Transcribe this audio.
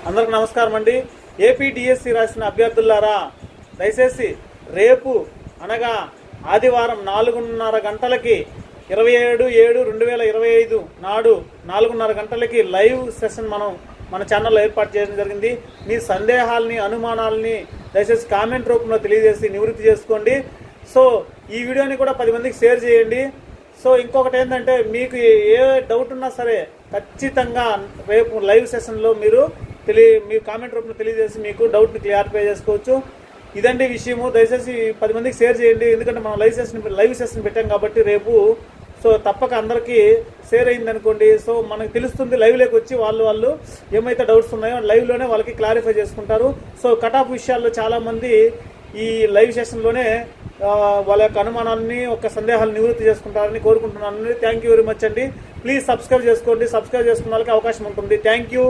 అందరికి నమస్కారం అండి. ఏపీడిఎస్సి రాసిన అభ్యర్థులారా, దయచేసి రేపు అనగా ఆదివారం 4:30 గంటలకి 27/7/2025 నాడు 4:30 గంటలకి లైవ్ సెషన్ మన ఛానల్లో ఏర్పాటు చేయడం జరిగింది. మీ సందేహాలని, అనుమానాలని దయచేసి కామెంట్ రూపంలో తెలియజేసి నివృత్తి చేసుకోండి. సో ఈ వీడియోని కూడా 10 మందికి షేర్ చేయండి. సో ఇంకొకటి ఏంటంటే, మీకు ఏ డౌట్ ఉన్నా సరే ఖచ్చితంగా రేపు లైవ్ సెషన్లో మీరు కామెంట్ రూపంలో తెలియజేసి మీకు డౌట్ని క్లారిఫై చేసుకోవచ్చు. ఇదండి విషయము. దయచేసి 10 మందికి షేర్ చేయండి. ఎందుకంటే మనం లైవ్ సెషన్ పెట్టాం కాబట్టి రేపు సో తప్పక అందరికీ షేర్ అయింది అనుకోండి. సో మనకు తెలుస్తుంది, లైవ్లోకి వచ్చి వాళ్ళు ఏమైతే డౌట్స్ ఉన్నాయో లైవ్లోనే వాళ్ళకి క్లారిఫై చేసుకుంటారు. సో కట్ ఆఫ్ విషయాల్లో చాలామంది ఈ లైవ్ సెషన్లోనే వాళ్ళ యొక్క అనుమానాలని, ఒక సందేహాలు నివృత్తి చేసుకుంటారని కోరుకుంటున్నాను. థ్యాంక్ యూ వెరీ మచ్ అండి. ప్లీజ్ సబ్స్క్రైబ్ చేసుకోండి. సబ్స్క్రైబ్ చేసుకున్న వాళ్ళకి అవకాశం ఉంటుంది. Thank you.